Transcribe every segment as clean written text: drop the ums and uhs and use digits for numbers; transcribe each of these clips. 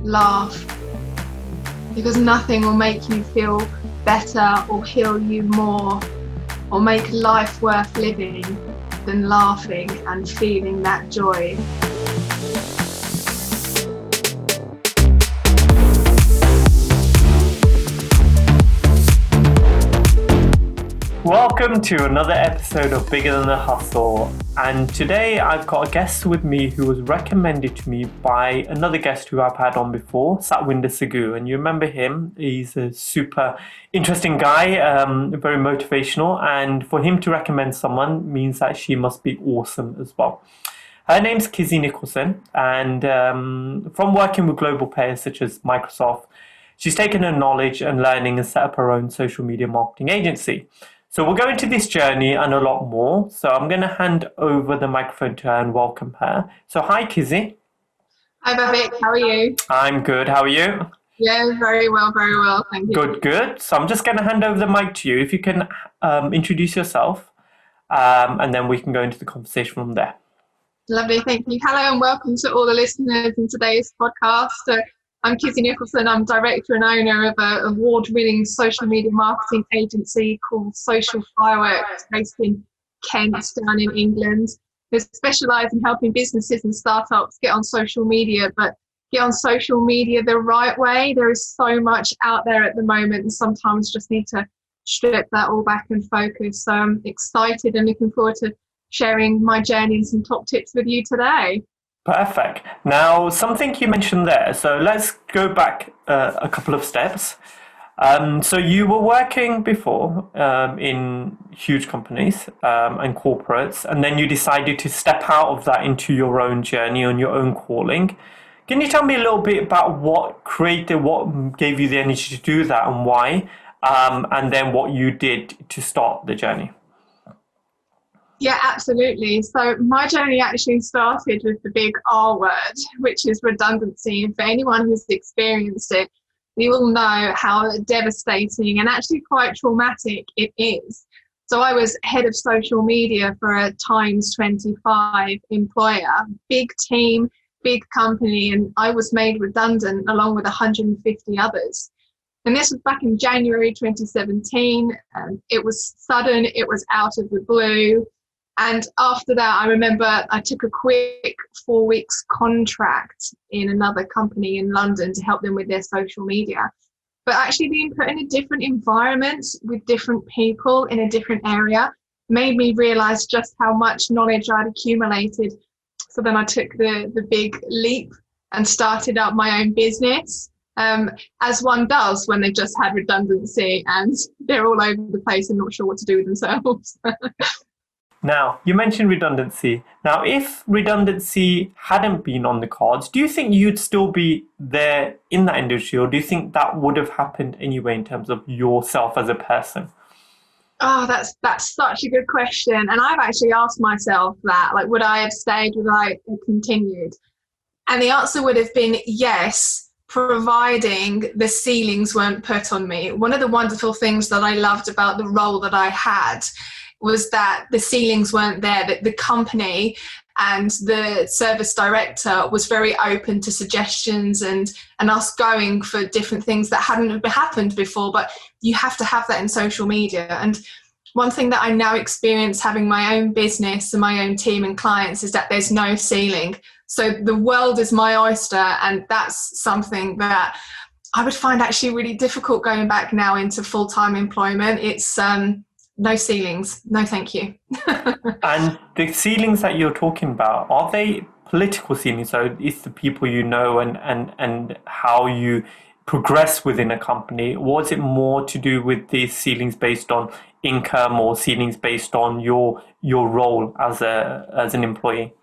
laugh, because nothing will make you feel better or heal you more or make life worth living than laughing and feeling that joy. Welcome to another episode of Bigger Than the Hustle, and today I've got a guest with me who was recommended to me by another guest who I've had on before, Satwinder Sagu, and you remember him. He's a super interesting guy, very motivational, and for him to recommend someone means that she must be awesome as well. Her name's Kizzie Nicholson, and from working with global players such as Microsoft, she's taken her knowledge and learning and set up her own social media marketing agency. So we'll go into this journey and a lot more. So I'm going to hand over the microphone to her and welcome her. So hi, Kizzie. Hi, Vivek. How are you? I'm good. How are you? Yeah, very well. Thank you. Good. So I'm just going to hand over the mic to you. If you can introduce yourself, and then we can go into the conversation from there. Lovely. Thank you. Hello and welcome to all the listeners in today's podcast. I'm Kizzie Nicholson. I'm director and owner of an award-winning social media marketing agency called Socialfireworks, based in Kent, down in England. We specialise in helping businesses and startups get on social media, but get on social media the right way. There is so much out there at the moment, and sometimes just need to strip that all back and focus. So I'm excited and looking forward to sharing my journey and some top tips with you today. Perfect. Now, something you mentioned there. So let's go back a couple of steps. So you were working before in huge companies and corporates, and then you decided to step out of that into your own journey on your own calling. Can you tell me a little bit about what gave you the energy to do that and why, and then what you did to start the journey? Yeah, absolutely. So my journey actually started with the big R word, which is redundancy. And for anyone who's experienced it, we all know how devastating and actually quite traumatic it is. So I was head of social media for a times 25 employer, big team, big company, and I was made redundant along with 150 others. And this was back in January 2017. It was sudden, it was out of the blue. And after that, I remember I took a quick 4 weeks contract in another company in London to help them with their social media. But actually being put in a different environment with different people in a different area made me realise just how much knowledge I'd accumulated. So then I took the big leap and started up my own business, as one does when they've just had redundancy and they're all over the place and not sure what to do with themselves. Now, you mentioned redundancy. Now, if redundancy hadn't been on the cards, do you think you'd still be there in that industry, or do you think that would have happened anyway in terms of yourself as a person? Oh, that's such a good question. And I've actually asked myself that, like, would I have stayed? Would I have continued? And the answer would have been yes, providing the ceilings weren't put on me. One of the wonderful things that I loved about the role that I had was that the ceilings weren't there, that the company and the service director was very open to suggestions and us going for different things that hadn't happened before. But you have to have that in social media. And one thing that I now experience having my own business and my own team and clients is that there's no ceiling. So the world is my oyster, and that's something that I would find actually really difficult going back now into full-time employment. It's no ceilings. No, thank you. And the ceilings that you're talking about, are they political ceilings? So it's the people you know and how you progress within a company? Or is it more to do with these ceilings based on income or ceilings based on your role as an employee?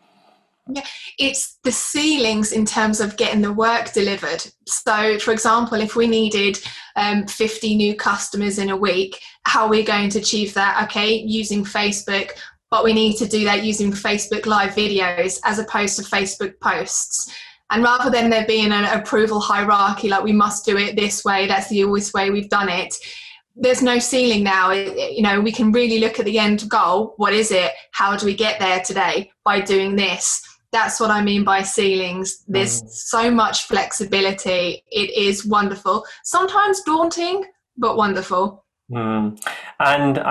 Yeah, it's the ceilings in terms of getting the work delivered. So, for example, if we needed 50 new customers in a week, how are we going to achieve that? Okay, using Facebook, but we need to do that using Facebook live videos as opposed to Facebook posts. And rather than there being an approval hierarchy, like we must do it this way, that's the always way we've done it, there's no ceiling now. We can really look at the end goal. What is it? How do we get there today? By doing this. That's what I mean by ceilings. There's so much flexibility. It is wonderful. Sometimes daunting, but wonderful. And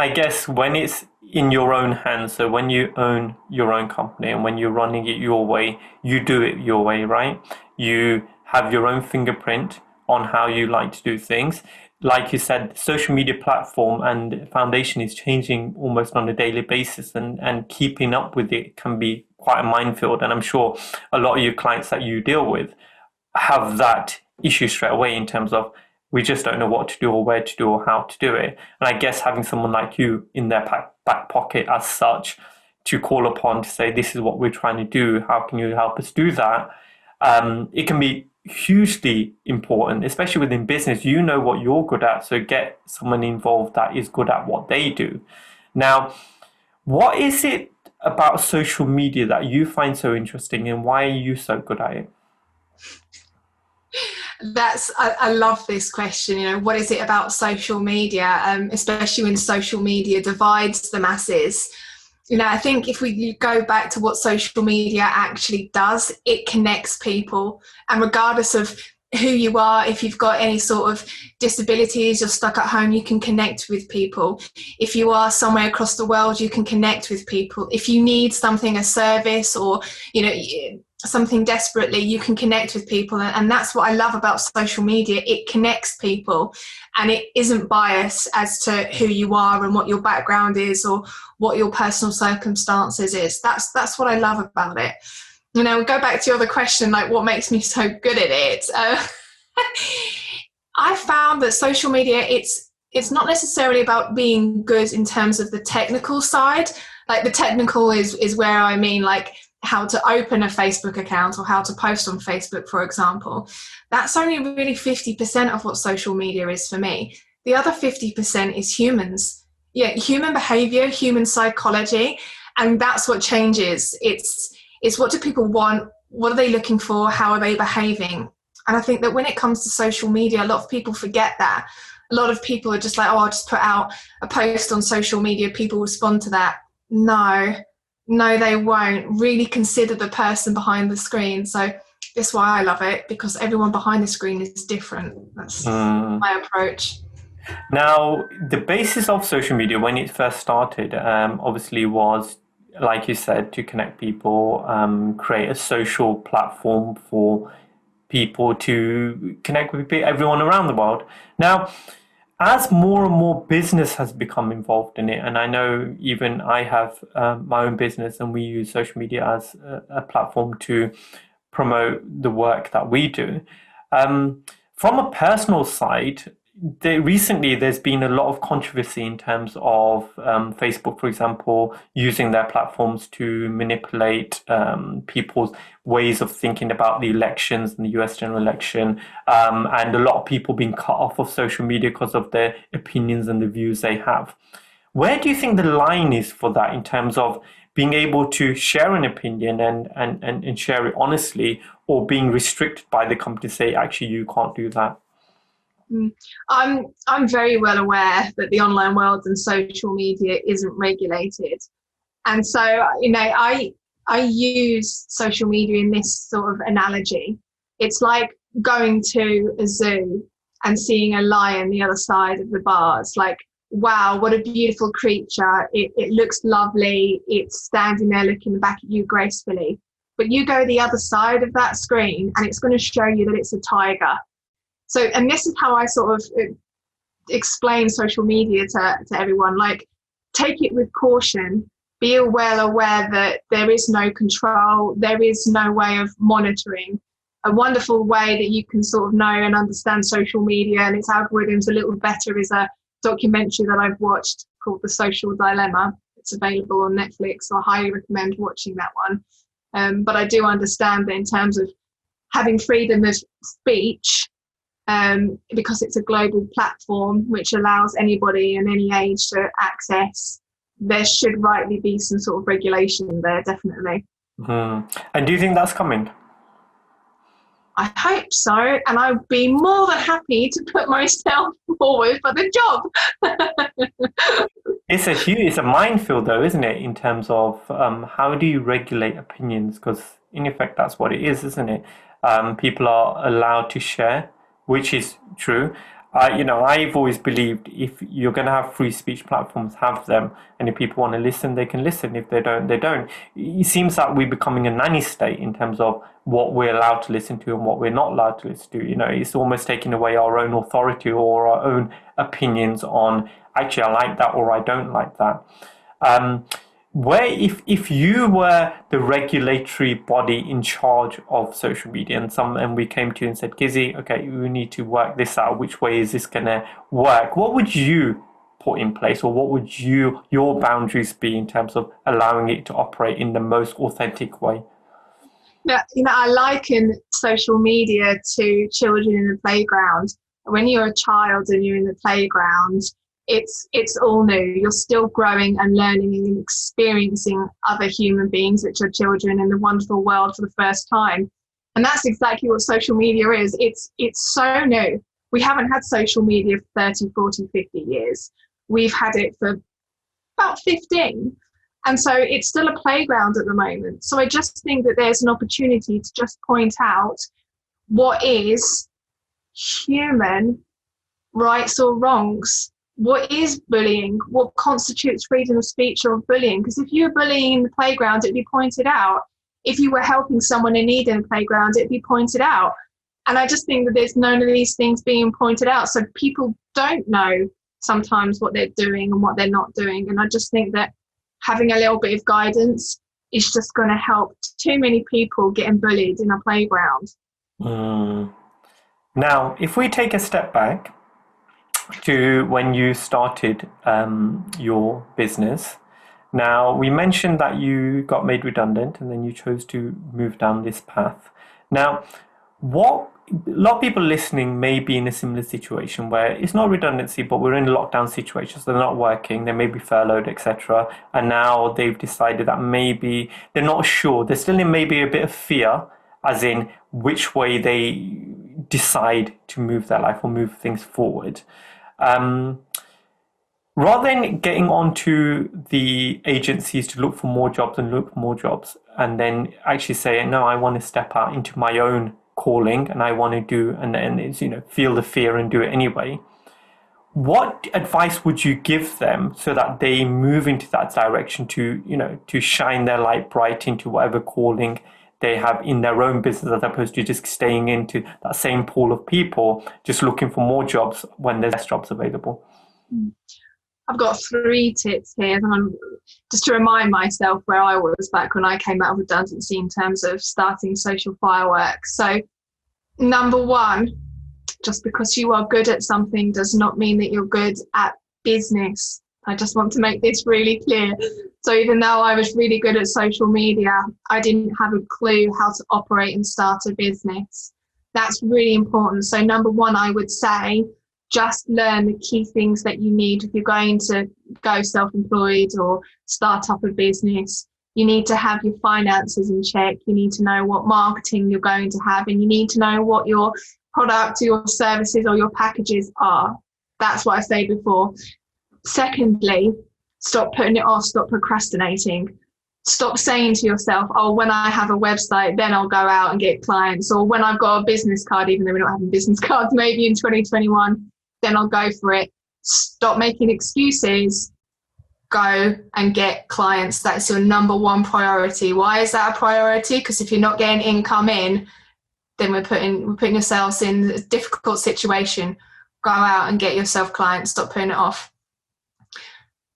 I guess when it's in your own hands, so when you own your own company and when you're running it your way, you do it your way, right? You have your own fingerprint on how you like to do things. Like you said, social media platform and foundation is changing almost on a daily basis, and keeping up with it can be quite a minefield. And I'm sure a lot of your clients that you deal with have that issue straight away in terms of we just don't know what to do or where to do or how to do it. And I guess having someone like you in their back pocket as such to call upon to say, this is what we're trying to do, how can you help us do that? It can be hugely important, especially within business. You know what you're good at, so get someone involved that is good at what they do. Now, what is it about social media that you find so interesting, and why are you so good at it? I love this question. You know, what is it about social media, especially when social media divides the masses? You know, I think if we go back to what social media actually does, it connects people. And regardless of who you are, if you've got any sort of disabilities, you're stuck at home, you can connect with people. If you are somewhere across the world, you can connect with people. If you need something, a service, or, you know, something desperately, you can connect with people. And that's what I love about social media. It connects people, and it isn't biased as to who you are and what your background is or what your personal circumstances is. That's what I love about it. You know, go back to your other question, like what makes me so good at it. I found that social media, it's not necessarily about being good in terms of the technical side. Like the technical is where I mean, like how to open a Facebook account or how to post on Facebook, for example. That's only really 50% of what social media is for me. The other 50% is humans. Yeah, human behavior, human psychology, and that's what changes. It's what do people want? What are they looking for? How are they behaving? And I think that when it comes to social media, a lot of people forget that. A lot of people are just like, oh, I'll just put out a post on social media, people respond to that. No, they won't. Really consider the person behind the screen. So that's why I love it, because everyone behind the screen is different. That's my approach. Now, the basis of social media when it first started, obviously was, like you said, to connect people, create a social platform for people to connect with everyone around the world. Now, as more and more business has become involved in it, and I know even I have my own business and we use social media as a platform to promote the work that we do. From a personal side, recently there's been a lot of controversy in terms of Facebook, for example, using their platforms to manipulate people's ways of thinking about the elections and the US general election, and a lot of people being cut off of social media because of their opinions and the views they have. Where do you think the line is for that in terms of being able to share an opinion and share it honestly, or being restricted by the company to say, actually, you can't do that? I'm very well aware that the online world and social media isn't regulated. And so, you know, I use social media in this sort of analogy. It's like going to a zoo and seeing a lion the other side of the bars. Like, wow, what a beautiful creature. It looks lovely. It's standing there looking back at you gracefully. But you go the other side of that screen and it's going to show you that it's a tiger. So, and this is how I sort of explain social media to everyone. Like, take it with caution. Be well aware that there is no control. There is no way of monitoring. A wonderful way that you can sort of know and understand social media and its algorithms a little better is a documentary that I've watched called The Social Dilemma. It's available on Netflix, so I highly recommend watching that one. But I do understand that in terms of having freedom of speech, because it's a global platform which allows anybody in any age to access, there should rightly be some sort of regulation there, definitely. And do you think that's coming? I hope so, and I'd be more than happy to put myself forward for the job. It's a minefield though, isn't it, in terms of how do you regulate opinions? Because in effect, that's what it is, isn't it? People are allowed to share, which is true. I've always believed if you're going to have free speech platforms, have them. And if people want to listen, they can listen. If they don't, they don't. It seems that we're becoming a nanny state in terms of what we're allowed to listen to and what we're not allowed to listen to. It's almost taking away our own authority or our own opinions on, actually, I like that or I don't like that. Where if you were the regulatory body in charge of social media and we came to you and said, Kizzie, okay, we need to work this out, which way is this going to work? What would you put in place, or what would your boundaries be in terms of allowing it to operate in the most authentic way? Yeah, I liken social media to children in the playground. When you're a child and you're in the playground, it's all new. You're still growing and learning and experiencing other human beings, which are children, in the wonderful world for the first time. And that's exactly what social media is. It's so new. We haven't had social media for 30, 40, 50 years. We've had it for about 15. And so it's still a playground at the moment. So I just think that there's an opportunity to just point out what is human rights or wrongs. What is bullying? What constitutes freedom of speech or bullying? Because if you were bullying in the playground, it'd be pointed out. If you were helping someone in need in the playground, it'd be pointed out. And I just think that there's none of these things being pointed out. So people don't know sometimes what they're doing and what they're not doing. And I just think that having a little bit of guidance is just going to help too many people getting bullied in a playground. Now, if we take a step back to when you started your business. Now, we mentioned that you got made redundant and then you chose to move down this path. Now, a lot of people listening may be in a similar situation where it's not redundancy, but we're in a lockdown situation, so they're not working, they may be furloughed, etc. And now they've decided that maybe they're not sure. They're still in maybe a bit of fear, as in which way they decide to move their life or move things forward. Rather than getting onto the agencies to look for more jobs and then actually say, no, I want to step out into my own calling and I want to do, and it's, feel the fear and do it anyway. What advice would you give them so that they move into that direction to shine their light bright into whatever calling they have in their own business, as opposed to just staying into that same pool of people, just looking for more jobs when there's less jobs available? I've got 3 tips here, just to remind myself where I was back when I came out of redundancy in terms of starting Social Fireworks. So, number 1, just because you are good at something does not mean that you're good at business. I just want to make this really clear. So even though I was really good at social media, I didn't have a clue how to operate and start a business. That's really important. So number 1, I would say, just learn the key things that you need if you're going to go self-employed or start up a business. You need to have your finances in check. You need to know what marketing you're going to have, and you need to know what your product or your services or your packages are. That's what I said before. Secondly, stop putting it off, stop procrastinating. Stop saying to yourself, oh, when I have a website, then I'll go out and get clients. Or when I've got a business card, even though we're not having business cards, maybe in 2021, then I'll go for it. Stop making excuses. Go and get clients. That's your number 1 priority. Why is that a priority? Because if you're not getting income in, then we're putting yourselves in a difficult situation. Go out and get yourself clients. Stop putting it off.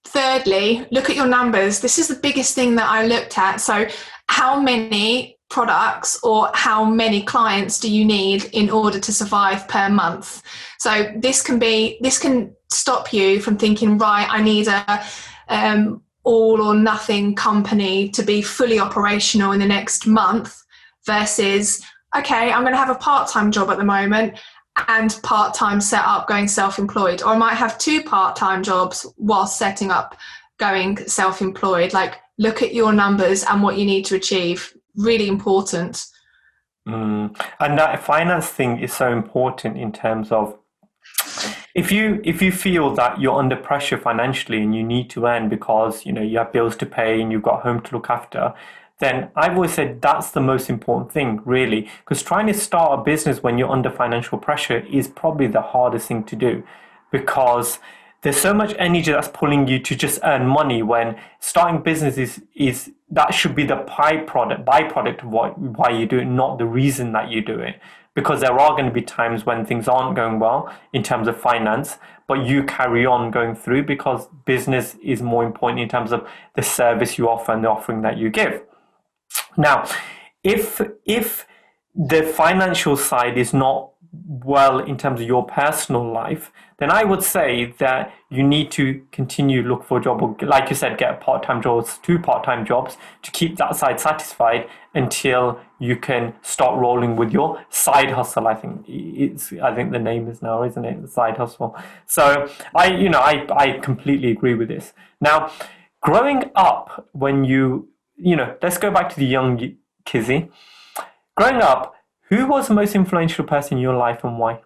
Thirdly, look at your numbers. This is the biggest thing that I looked at. So how many products or how many clients do you need in order to survive per month? So this can stop you from thinking, right, I need a all or nothing company to be fully operational in the next month, versus, okay, I'm going to have a part-time job at the moment and part-time set up going self-employed, or I might have 2 part-time jobs while setting up going self-employed. Like, look at your numbers and what you need to achieve. Really important. And that finance thing is so important in terms of if you feel that you're under pressure financially and you need to earn because you have bills to pay and you've got home to look after, then I've always said that's the most important thing, really, because trying to start a business when you're under financial pressure is probably the hardest thing to do, because there's so much energy that's pulling you to just earn money, when starting business is that should be the byproduct of why you do it, not the reason that you do it. Because there are going to be times when things aren't going well in terms of finance, but you carry on going through because business is more important in terms of the service you offer and the offering that you give. Now, if the financial side is not well in terms of your personal life, then I would say that you need to continue look for a job, or like you said, get a part-time jobs, 2 part-time jobs to keep that side satisfied until you can start rolling with your side hustle. I think the name is now, isn't it? The side hustle. So I completely agree with this. Now, growing up, when let's go back to the young Kizzie. Growing up, who was the most influential person in your life and why?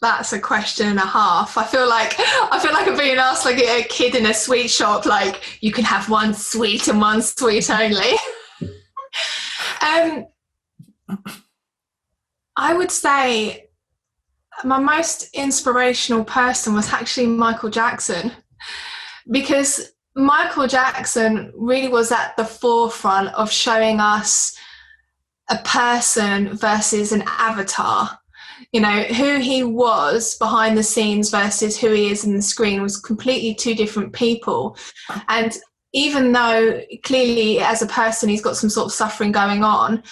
That's a question and a half. I feel like I'm being asked like a kid in a sweet shop, like you can have one sweet and one sweet only. I would say my most inspirational person was actually Michael Jackson, because Michael Jackson really was at the forefront of showing us a person versus an avatar. Who he was behind the scenes versus who he is in the screen was completely 2 different people. And even though clearly as a person he's got some sort of suffering going on,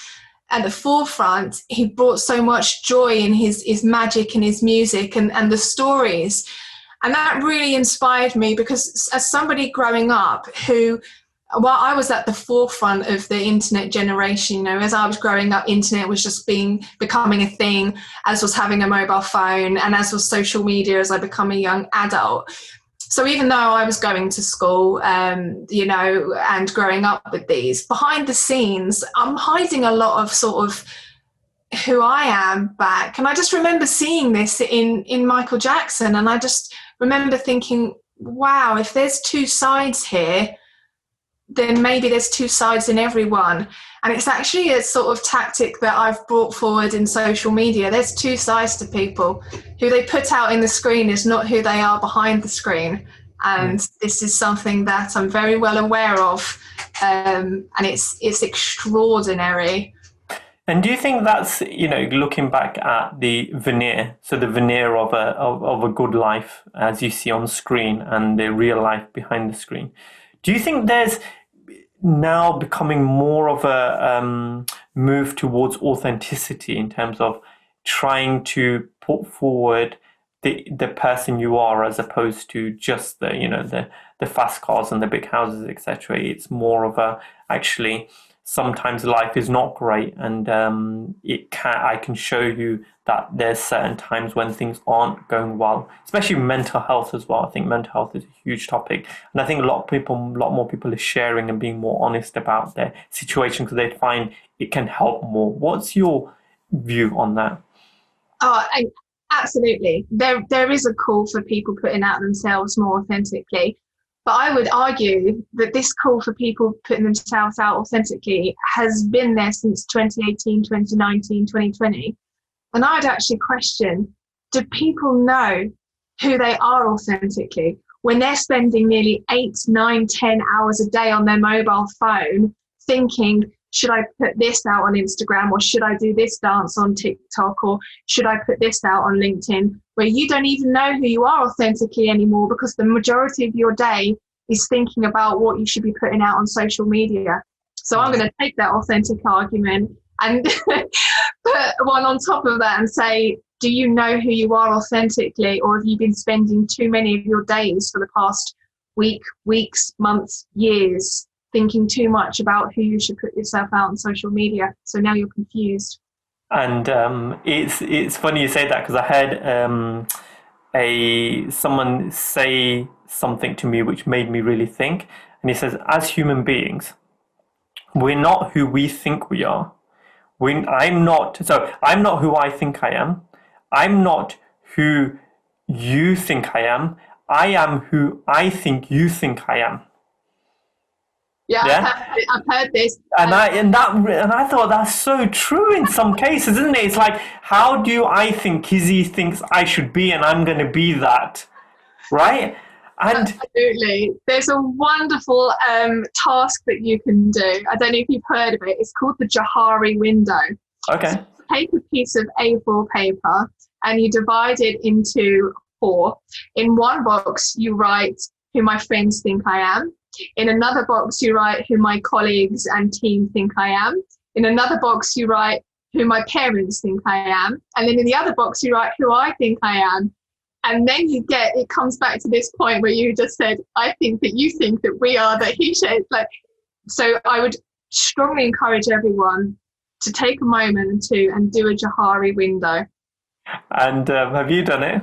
at the forefront he brought so much joy in his magic and his music and the stories. And that really inspired me, because as somebody growing up who, while I was at the forefront of the internet generation, as I was growing up, internet was just becoming a thing, as was having a mobile phone, and as was social media as I become a young adult. So even though I was going to school, and growing up with these, behind the scenes, I'm hiding a lot of sort of who I am back. And I just remember seeing this in Michael Jackson, and I just remember thinking, wow, if there's 2 sides here, then maybe there's 2 sides in everyone. And it's actually a sort of tactic that I've brought forward in social media. There's 2 sides to people. Who they put out in the screen is not who they are behind the screen. And this is something that I'm very well aware of. And it's extraordinary. And do you think that's, looking back at the veneer, so the veneer of a good life as you see on screen and the real life behind the screen, do you think there's now becoming more of a move towards authenticity in terms of trying to put forward the person you are, as opposed to just the fast cars and the big houses, etc.? It's more of a, actually, sometimes life is not great, and I can show you that there's certain times when things aren't going well, especially mental health as well. I think mental health is a huge topic, and I think a lot more people are sharing and being more honest about their situation because they find it can help more. What's your view on that? Oh, absolutely. There is a call for people putting out themselves more authentically. But I would argue that this call for people putting themselves out authentically has been there since 2018, 2019, 2020. And I'd actually question, do people know who they are authentically when they're spending nearly 8, 9, 10 hours a day on their mobile phone thinking, should I put this out on Instagram, or should I do this dance on TikTok, or should I put this out on LinkedIn, where you don't even know who you are authentically anymore, because the majority of your day is thinking about what you should be putting out on social media. So I'm going to take that authentic argument and put one on top of that and say, do you know who you are authentically, or have you been spending too many of your days for the past weeks, months, years thinking too much about who you should put yourself out on social media? So now you're confused. And it's funny you say that, because I heard someone say something to me which made me really think. And he says, as human beings, we're not who we think we are. I'm not who I think I am. I'm not who you think I am. I am who I think you think I am. Yeah, Yeah. I've heard this. And I thought that's so true in some cases, isn't it? It's like, how do I think Kizzie thinks I should be, and I'm going to be that, right? And Absolutely. There's a wonderful task that you can do. I don't know if you've heard of it. It's called the Johari window. okay, So you take a piece of A4 paper and you divide it into 4. In one box, you write who my friends think I am. In another box, you write who my colleagues and team think I am. In another box, you write who my parents think I am. And then in the other box, you write who I think I am. And then it comes back to this point where you just said, I think that you think that we are, that he shares. So I would strongly encourage everyone to take a moment and do a Johari window. and have you done it?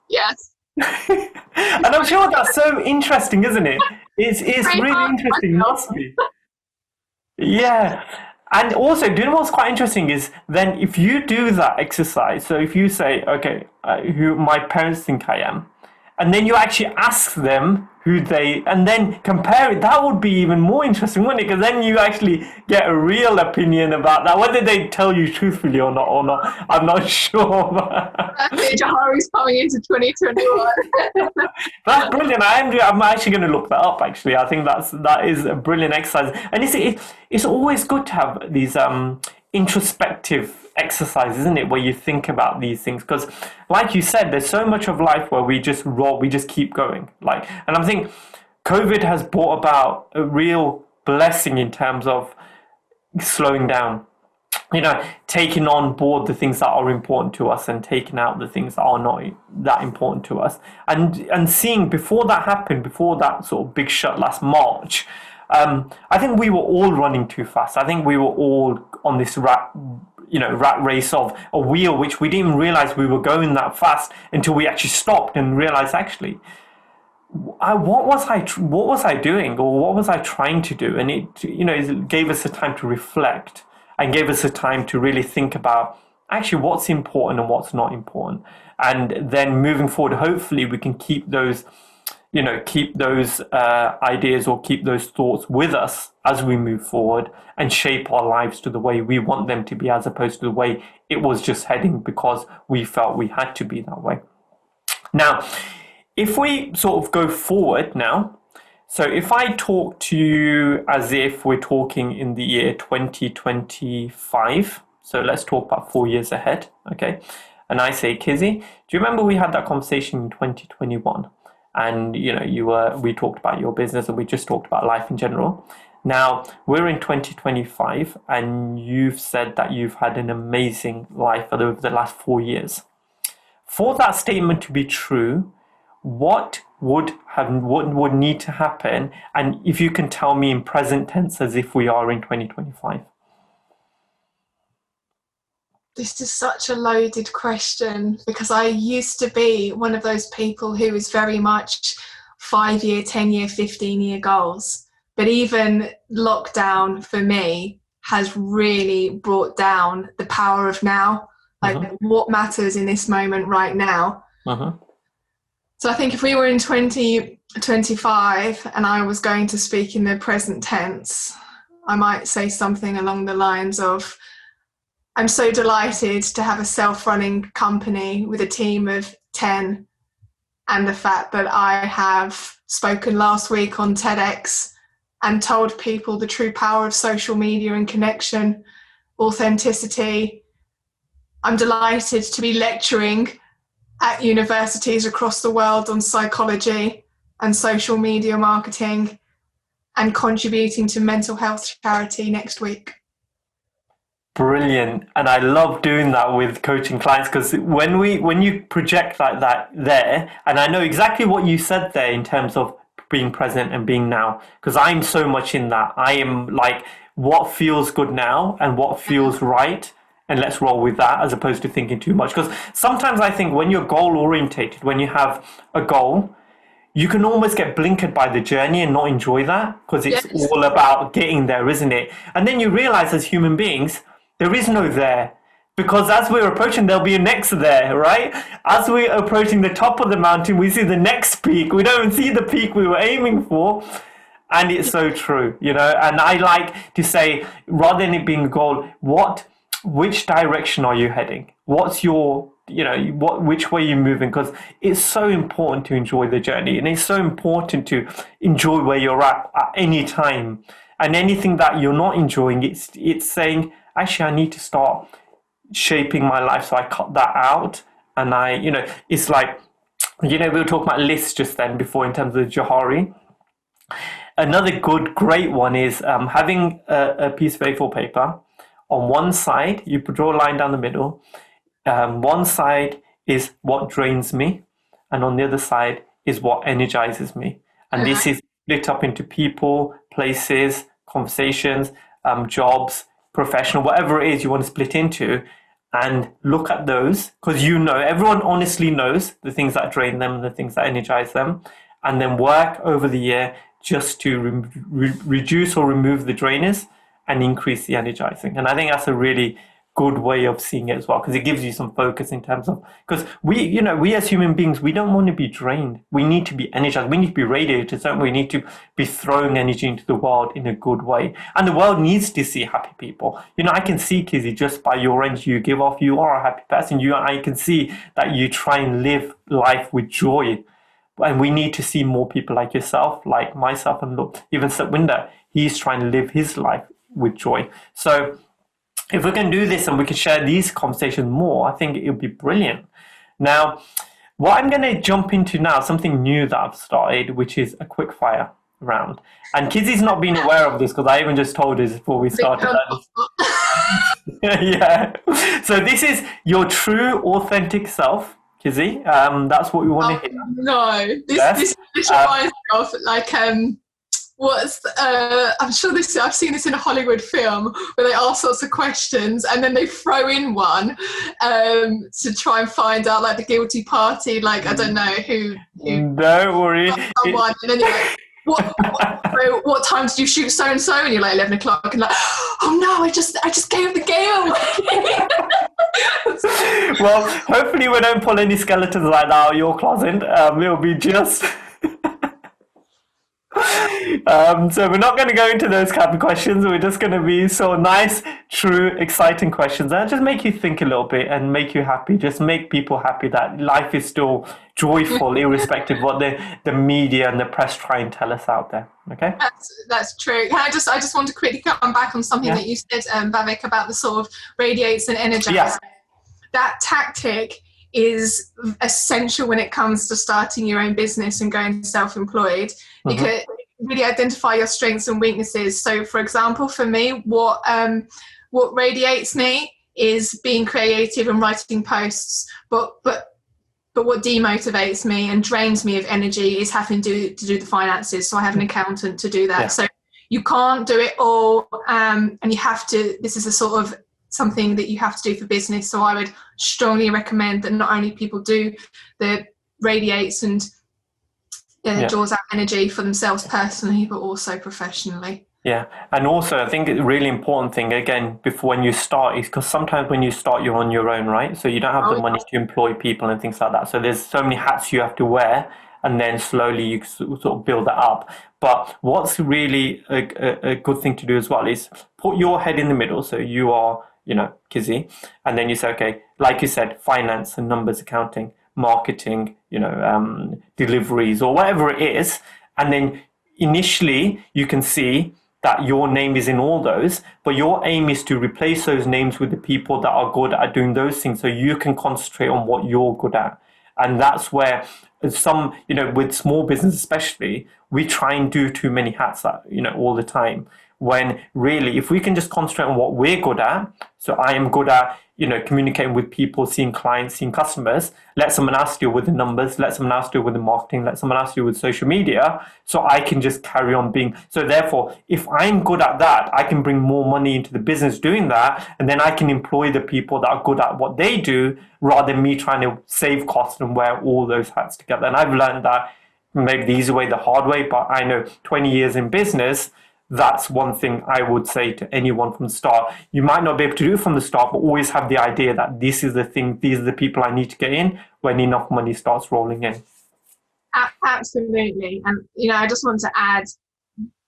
Yes. And I'm sure that's so interesting, isn't it? It's really interesting, must be. Yeah. And also, do you know what's quite interesting is then if you do that exercise, so if you say, okay, who my parents think I am, and then you actually ask them and then compare it, that would be even more interesting, wouldn't it? Because then you actually get a real opinion about that, whether they tell you truthfully or not, I'm not sure. Johari's coming into 2021. That's brilliant. I'm actually going to look that up. Actually, I think that is a brilliant exercise, and it's always good to have these introspective exercises, isn't it, where you think about these things? Because, like you said, there's so much of life where we just keep going. And I think COVID has brought about a real blessing in terms of slowing down. Taking on board the things that are important to us and taking out the things that are not that important to us. And seeing before that happened, before that sort of big shut last March, I think we were all running too fast. I think we were all on this rat race of a wheel, which we didn't even realize we were going that fast until we actually stopped and realized actually, what was I doing, or what was I trying to do? And it gave us a time to reflect and gave us a time to really think about actually what's important and what's not important. And then moving forward, hopefully we can keep those ideas or keep those thoughts with us as we move forward and shape our lives to the way we want them to be, as opposed to the way it was just heading because we felt we had to be that way. Now, if we sort of go forward now, so if I talk to you as if we're talking in the year 2025, so let's talk about 4 years ahead, okay? And I say, Kizzie, do you remember we had that conversation in 2021? And we talked about your business and we just talked about life in general. Now we're in 2025 and you've said that you've had an amazing life over the last 4 years. For that statement to be true, what would need to happen? And if you can tell me in present tense as if we are in 2025. This is such a loaded question, because I used to be one of those people who was very much 5-year, 10-year, 15-year goals. But even lockdown for me has really brought down the power of now, what matters in this moment right now. So I think if we were in 2025 and I was going to speak in the present tense, I might say something along the lines of, I'm so delighted to have a self-running company with a team of 10, and the fact that I have spoken last week on TEDx and told people the true power of social media and connection, authenticity. I'm delighted to be lecturing at universities across the world on psychology and social media marketing, and contributing to mental health charity next week. Brilliant. And I love doing that with coaching clients, because when you project like that there, and I know exactly what you said there in terms of being present and being now, because I'm so much in that. I am like, what feels good now and what feels right, and let's roll with that, as opposed to thinking too much. Because sometimes I think when you're goal orientated, when you have a goal, you can almost get blinkered by the journey and not enjoy that, because it's all about getting there, isn't it? And then you realize as human beings, there is no there, because as we're approaching, there'll be a next there, right? As we're approaching the top of the mountain, we see the next peak. We don't even see the peak we were aiming for. And it's so true, you know, and I like to say, rather than it being a goal, which direction are you heading? What's your, you know, which way you're moving? Because it's so important to enjoy the journey, and it's so important to enjoy where you're at any time. And anything that you're not enjoying, it's saying, actually, I need to start shaping my life, so I cut that out. And I, you know, it's like, you know, we were talking about lists just then before in terms of Johari. Another great one is having a piece of A4 paper. On one side, you draw a line down the middle. One side is what drains me, and on the other side is what energizes me. And this is split up into people, places, conversations, jobs, professional, whatever it is you want to split into, and look at those, because you know, everyone honestly knows the things that drain them and the things that energize them, and then work over the year just to reduce or remove the drainers and increase the energizing. And I think that's a really good way of seeing it as well, because it gives you some focus in terms of, because we as human beings, we don't want to be drained. We need to be energized. We need to be radiated, don't we? We need to be throwing energy into the world in a good way. And the world needs to see happy people. You know, I can see, Kizzie, just by your energy you give off, you are a happy person. I can see that you try and live life with joy. And we need to see more people like yourself, like myself, and look, even Satwinder, he's trying to live his life with joy. So if we can do this and we can share these conversations more, I think it would be brilliant. Now, what I'm going to jump into now, something new that I've started, which is a quickfire round. And Kizzie's not been aware of this because I even just told her before we started. Yeah. So this is your true, authentic self, Kizzie. That's what we want to hear. No, this reminds me of like I'm sure I've seen this in a Hollywood film where they ask sorts of questions and then they throw in one to try and find out like the guilty party, like I don't know who don't worry, someone, and then you're like, what time did you shoot so and so? And you're like 11 o'clock and like, oh no, I just gave the game. Well, hopefully we don't pull any skeletons like that out of your closet. It'll be just so we're not going to go into those kind of questions. We're just going to be so nice, true, exciting questions and just make you think a little bit and make you happy. Just make people happy that life is still joyful, irrespective of what the media and the press try and tell us out there. Okay, that's true. I just want to quickly come back on something that you said, Bhavik, about the sort of radiates and energize. Yeah. That tactic is essential when it comes to starting your own business and going self-employed, because really identify your strengths and weaknesses. So for example, for me, what radiates me is being creative and writing posts, but what demotivates me and drains me of energy is having to do the finances. So I have an accountant to do that. Yeah. So you can't do it all, and you have to, this is a sort of something that you have to do for business. So I would strongly recommend that not only people do the radiates and draws out energy for themselves personally, but also professionally. Yeah, and also I think a really important thing, again, before when you start, is because sometimes when you start, you're on your own, right? So you don't have the money to employ people and things like that. So there's so many hats you have to wear, and then slowly you sort of build that up. But what's really a good thing to do as well is put your head in the middle. So you are, Kizzie, and then you say, okay, like you said, finance and numbers, accounting, marketing, deliveries or whatever it is. And then initially you can see that your name is in all those, but your aim is to replace those names with the people that are good at doing those things, so you can concentrate on what you're good at. And that's where some, with small business especially, we try and do too many hats, all the time. When really, if we can just concentrate on what we're good at, so I am good at, communicating with people, seeing clients, seeing customers, let someone else deal with the numbers, let someone else deal with the marketing, let someone else deal with social media, so I can just carry on being. So therefore, if I'm good at that, I can bring more money into the business doing that, and then I can employ the people that are good at what they do, rather than me trying to save costs and wear all those hats together. And I've learned that maybe the easy way, the hard way, but I know 20 years in business, that's one thing I would say to anyone from the start. You might not be able to do it from the start, but always have the idea that this is the thing, these are the people I need to get in when enough money starts rolling in. Absolutely. And, I just want to add,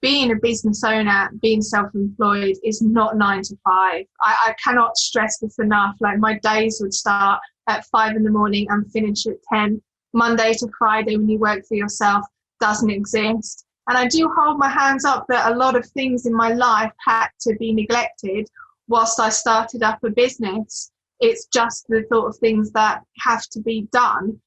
being a business owner, being self-employed is not 9 to 5. I cannot stress this enough. Like, my days would start at 5 in the morning and finish at 10. Monday to Friday, when you work for yourself, doesn't exist. And I do hold my hands up that a lot of things in my life had to be neglected whilst I started up a business. It's just the sort of things that have to be done.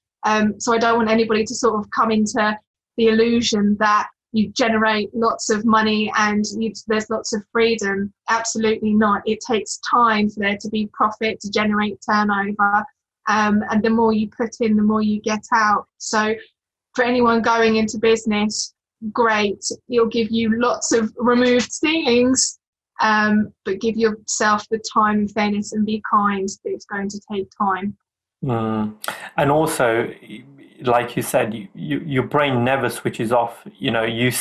So I don't want anybody to sort of come into the illusion that you generate lots of money and there's lots of freedom. Absolutely not. It takes time for there to be profit, to generate turnover. And the more you put in, the more you get out. So for anyone going into business, great. It'll give you lots of removed ceilings, but give yourself the time and fairness and be kind. It's going to take time. And also, like you said, your brain never switches off. You know, you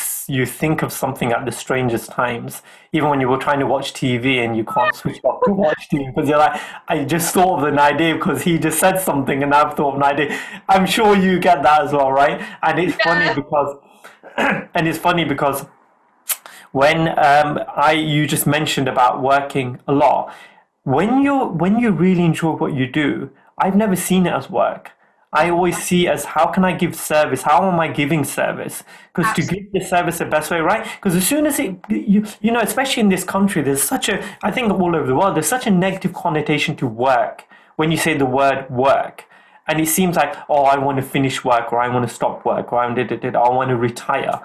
think of something at the strangest times, even when you were trying to watch TV and you can't switch off to watch TV because you're like, I just thought of an idea because he just said something and I've thought of an idea. I'm sure you get that as well, right? And it's funny because when you just mentioned about working a lot, when you really enjoy what you do, I've never seen it as work. I always see it as, how can I give service? How am I giving service? Because to give the service the best way, right? Because as soon as you know, especially in this country, there's such a, I think all over the world, there's such a negative connotation to work when you say the word work. And it seems like, oh, I want to finish work, or I want to stop work, or I want to retire.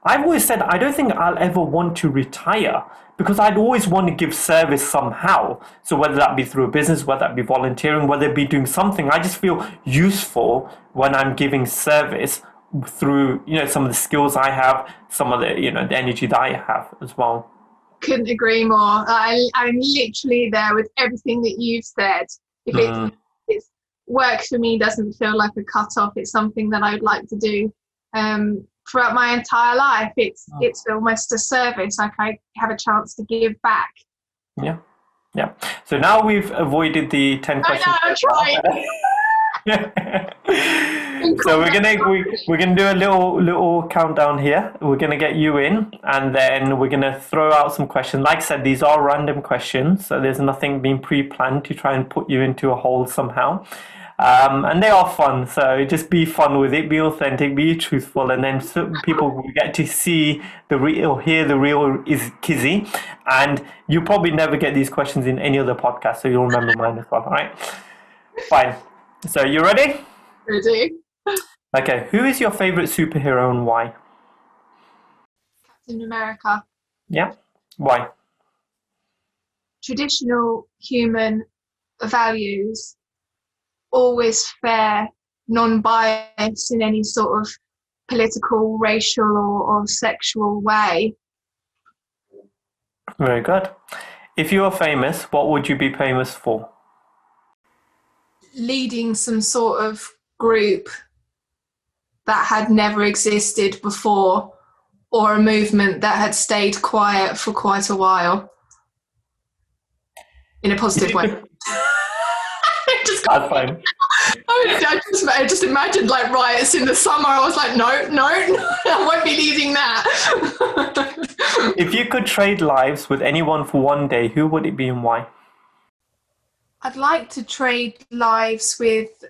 I've always said, I don't think I'll ever want to retire because I'd always want to give service somehow. So whether that be through a business, whether that be volunteering, whether it be doing something, I just feel useful when I'm giving service through, you know, some of the skills I have, some of the, you know, the energy that I have as well. Couldn't agree more. I'm literally there with everything that you've said. If it's work for me doesn't feel like a cut-off. It's something that I'd like to do throughout my entire life. It's almost a service. Like, I have a chance to give back. Yeah. So now we've avoided the 10 questions. I know, I'm trying. So we're gonna do a little countdown here. We're gonna get you in, and then we're gonna throw out some questions. Like I said, these are random questions, so there's nothing being pre-planned to try and put you into a hole somehow. And they are fun, so just be fun with it, be authentic, be truthful, and then people will get to see the real, hear the real is Kizzie. And you probably never get these questions in any other podcast, so you'll remember mine as well. All right, fine. So you ready? Ready. Okay, who is your favorite superhero and why? Captain America. Yeah, why? Traditional human values, always fair, non-biased in any sort of political, racial or sexual way. Very good. If you were famous, what would you be famous for? Leading some sort of group that had never existed before, or a movement that had stayed quiet for quite a while, in a positive way. That's fine. I just imagined like riots in the summer. I was like, no, I won't be leading that. If you could trade lives with anyone for one day, who would it be and why? I'd like to trade lives with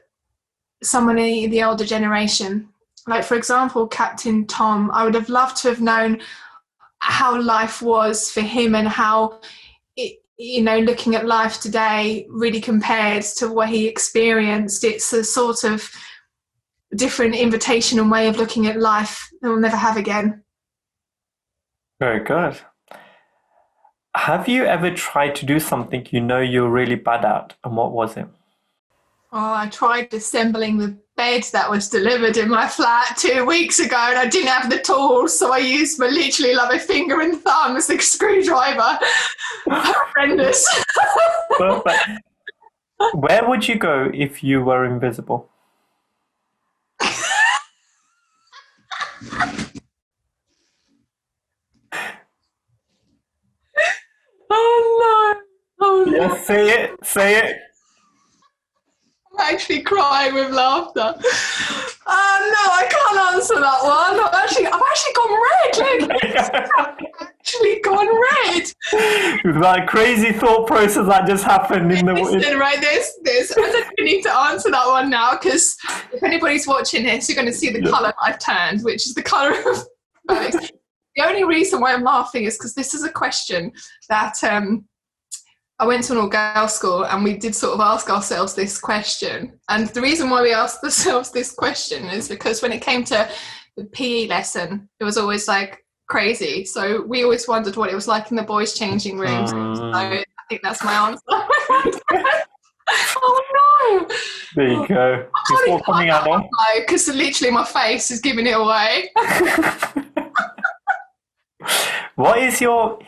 someone in the older generation. Like, for example, Captain Tom. I would have loved to have known how life was for him and how it, you know, looking at life today really compares to what he experienced. It's a sort of different invitation and way of looking at life that we'll never have again. Very good. Have you ever tried to do something you know you're really bad at, and what was it? Oh, I tried assembling the bed that was delivered in my flat 2 weeks ago, and I didn't have the tools, so I used my finger and thumb as the screwdriver. Horrendous. Perfect. Where would you go if you were invisible? Oh no! Yes, say it. I'm actually crying with laughter. No, I can't answer that one. I've actually gone red. Look, I've actually gone red. That crazy thought process that just happened in the. Listen, right? This. I don't even need to answer that one now, because if anybody's watching this, you're going to see the colour I've turned, which is the colour of. The only reason why I'm laughing is because this is a question that. I went to an all-girls school, and we did sort of ask ourselves this question. And the reason why we asked ourselves this question is because when it came to the PE lesson, it was always like crazy. So we always wondered what it was like in the boys' changing rooms. So I think that's my answer. Oh no! There you go. It's all coming out now. Because literally my face is giving it away.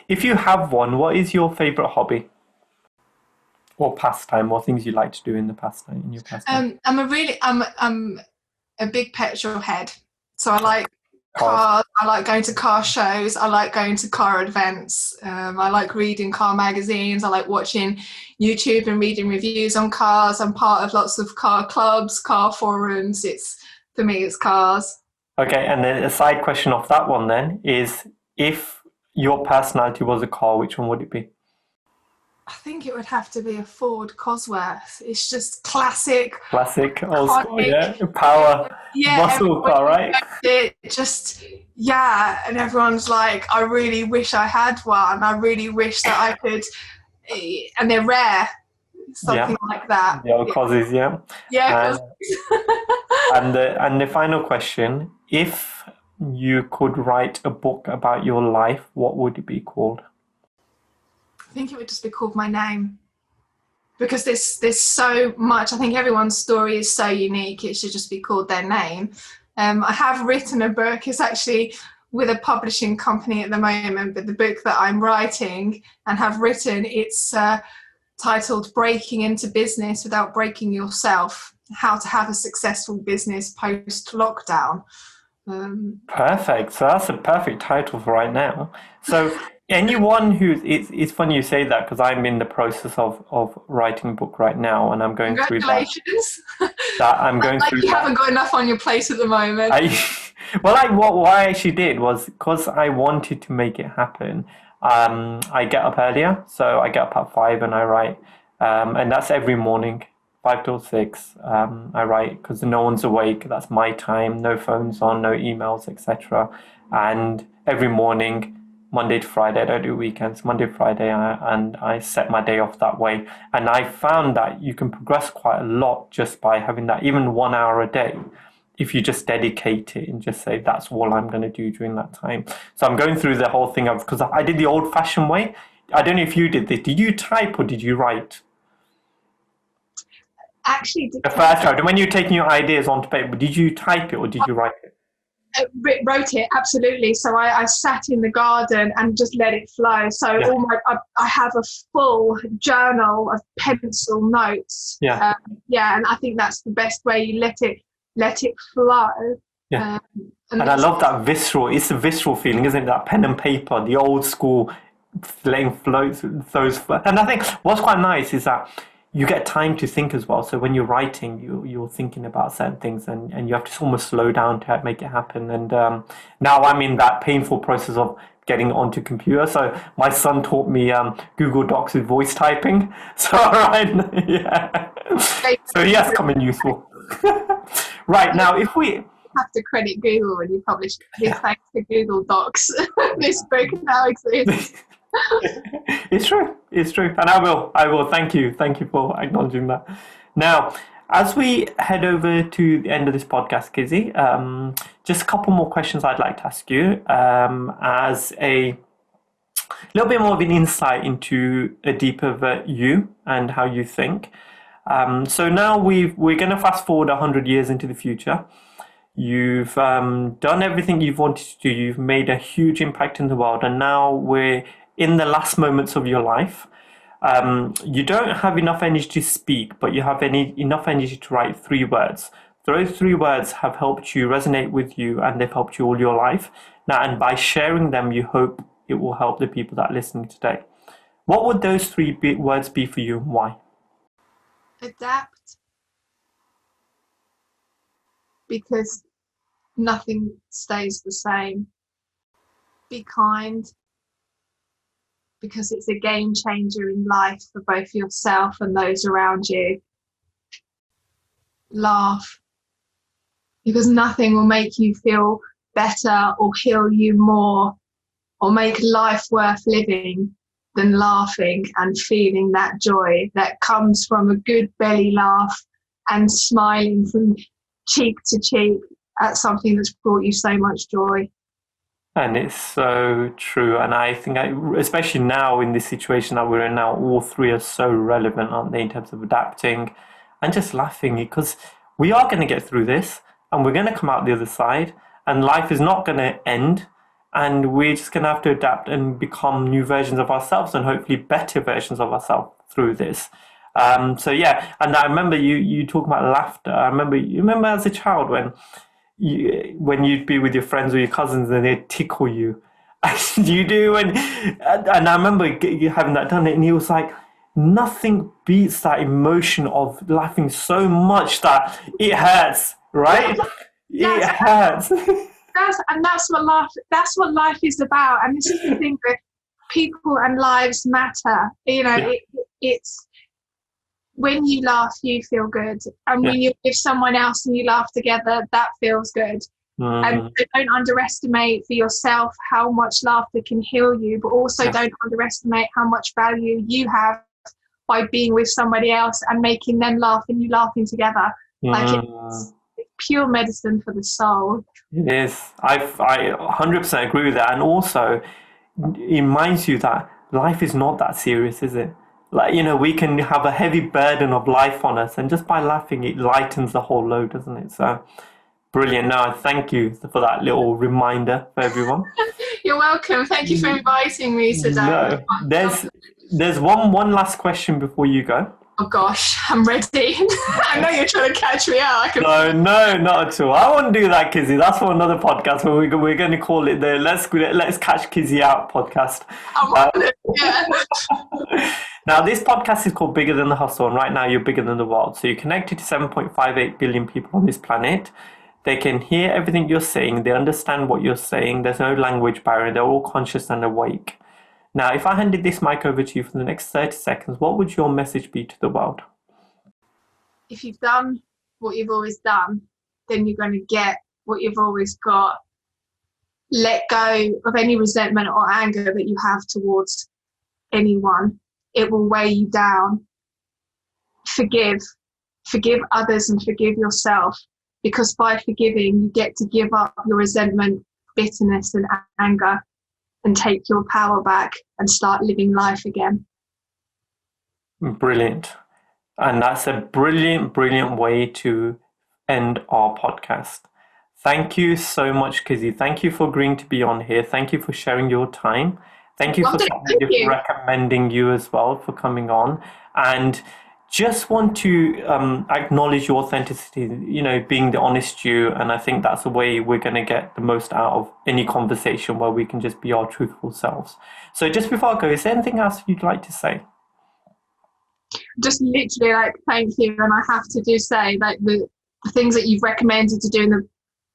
If you have one, what is your favourite hobby? Or pastime, or things you like to do in your pastime? I'm a big petrol head, so I like cars. I like going to car shows. I like going to car events. I like reading car magazines. I like watching YouTube and reading reviews on cars. I'm part of lots of car clubs, car forums. For me, it's cars. Okay, and then a side question off that one then is, if your personality was a car, which one would it be? I think it would have to be a Ford Cosworth. It's just classic, old school, yeah, power, muscle car, right? And everyone's like, I really wish I had one. I really wish that I could, and they're rare, something like that. The old Cozzies, yeah. Yeah. And the final question: if you could write a book about your life, what would it be called? I think it would just be called my name, because there's so much. I think everyone's story is so unique. It should just be called their name. I have written a book. It's actually with a publishing company at the moment, but the book that I'm writing and have written, it's titled Breaking into Business Without Breaking Yourself: How to Have a Successful Business Post-Lockdown. Perfect. So that's a perfect title for right now. So anyone it's funny you say that, because I'm in the process of writing a book right now, and I'm going through that. Congratulations. You haven't got enough on your plate at the moment. What I actually did was, because I wanted to make it happen, I get up earlier. So I get up at 5 and I write, and that's every morning. 5 till 6, I write, because no one's awake. That's my time. No phones on, no emails, etc. And every morning, Monday to Friday, I don't do weekends. Monday to Friday, I set my day off that way. And I found that you can progress quite a lot just by having that, even 1 hour a day, if you just dedicate it and just say, that's all I'm going to do during that time. So I'm going through the whole thing because I did the old-fashioned way. I don't know if you did this. Did you type or did you write? Actually, the first time, when you're taking your ideas onto paper, did you type it or did you write it? Wrote it, absolutely. So I sat in the garden and just let it flow. So I have a full journal of pencil notes. And I think that's the best way. You let it flow. And I love that visceral. It's a visceral feeling, isn't it? That pen and paper, the old school, letting flow those. And I think what's quite nice is that you get time to think as well. So when you're writing, you're thinking about certain things, and you have to almost slow down to make it happen. And now I'm in that painful process of getting onto computer. So my son taught me Google Docs with voice typing. So so yes, coming useful. Right, now if we have to credit Google when you publish this, thanks to Google Docs. This book now exists. It's true, and I will thank you for acknowledging that. Now, as we head over to the end of this podcast, Kizzie, just a couple more questions I'd like to ask you, as a little bit more of an insight into a deeper you and how you think. So now we're going to fast forward 100 years into the future. You've done everything you've wanted to do. You've made a huge impact in the world, and now we're in the last moments of your life. You don't have enough energy to speak, but you have enough energy to write 3 words. Those 3 words have helped you, resonate with you, and they've helped you all your life. Now, and by sharing them, you hope it will help the people that are listening today. What would those 3 words be for you, and why? Adapt, because nothing stays the same. Be kind, because it's a game changer in life for both yourself and those around you. Laugh, because nothing will make you feel better or heal you more or make life worth living than laughing and feeling that joy that comes from a good belly laugh and smiling from cheek to cheek at something that's brought you so much joy. And it's so true. And I think, especially now in this situation that we're in now, all three are so relevant, aren't they, in terms of adapting and just laughing, because we are going to get through this and we're going to come out the other side, and life is not going to end, and we're just going to have to adapt and become new versions of ourselves, and hopefully better versions of ourselves through this. So yeah, and I remember you talking about laughter. You remember as a child when you'd be with your friends or your cousins and they'd tickle you. You do, and I remember you having that done, and he was like, nothing beats that emotion of laughing so much that it hurts, right? It hurts. That's what life is about. And this is the thing, that people and lives matter. It's when you laugh, you feel good, and when you're with someone else and you laugh together, that feels good. And don't underestimate for yourself how much laughter can heal you, but also don't underestimate how much value you have by being with somebody else and making them laugh and you laughing together. Like it's pure medicine for the soul. It is. I 100% agree with that. And also, it reminds you that life is not that serious, is it? Like, we can have a heavy burden of life on us, and just by laughing, it lightens the whole load, doesn't it? So, brilliant. No, thank you for that little reminder for everyone. You're welcome. Thank you for inviting me today. No, there's one last question before you go. Oh gosh, I'm ready. I know you're trying to catch me out. No, not at all. I won't do that, Kizzie. That's for another podcast where we're going to call it the Let's Catch Kizzie Out podcast. Now, this podcast is called Bigger Than the Hustle, and right now you're bigger than the world. So you're connected to 7.58 billion people on this planet. They can hear everything you're saying. They understand what you're saying. There's no language barrier. They're all conscious and awake. Now, if I handed this mic over to you for the next 30 seconds, what would your message be to the world? If you've done what you've always done, then you're going to get what you've always got. Let go of any resentment or anger that you have towards anyone. It will weigh you down. Forgive others and forgive yourself, because by forgiving, you get to give up your resentment, bitterness and anger, and take your power back and start living life again. Brilliant. And that's a brilliant way to end our podcast. Thank you so much, Kizzie. Thank you for agreeing to be on here. Thank you for sharing your time. Thank you for recommending you as well for coming on. And just want to acknowledge your authenticity, being the honest you. And I think that's the way we're going to get the most out of any conversation, where we can just be our truthful selves. So just before I go, is there anything else you'd like to say? Just literally thank you. And I have to say the things that you've recommended to do in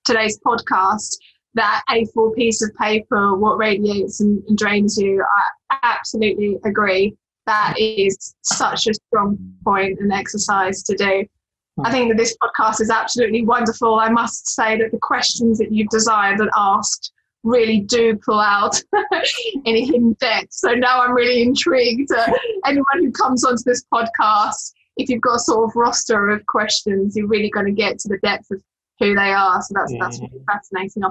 today's podcast, that A4 piece of paper, what radiates and drains you, I absolutely agree. That is such a strong point and exercise to do. I think that this podcast is absolutely wonderful. I must say that the questions that you've designed and asked really do pull out any hidden depth. So now I'm really intrigued. Anyone who comes onto this podcast, if you've got a sort of roster of questions, you're really going to get to the depth of who they are. So that's really fascinating.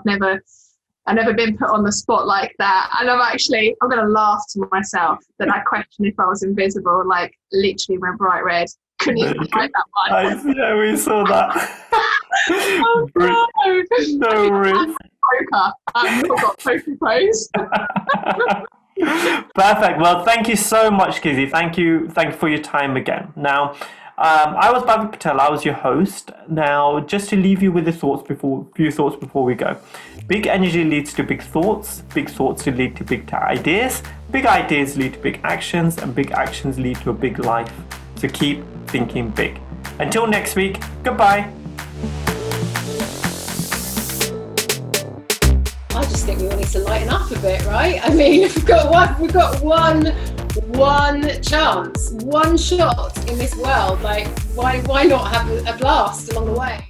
I've never been put on the spot like that. And I'm going to laugh to myself that question, if I was invisible, literally went bright red. Couldn't even write that one. Yeah, we saw that. Oh, no. No worries. Poker. I've got poker pose. Perfect. Well, thank you so much, Kizzie. Thank you for your time again. Now, I was Bhavik Patel. I was your host. Now, just to leave you with few thoughts before we go. Big energy leads to big thoughts to lead to big ideas lead to big actions, and big actions lead to a big life. So keep thinking big. Until next week, goodbye. just think we all need to lighten up a bit, right? I mean, we've got one chance, one shot in this world. Like, why not have a blast along the way?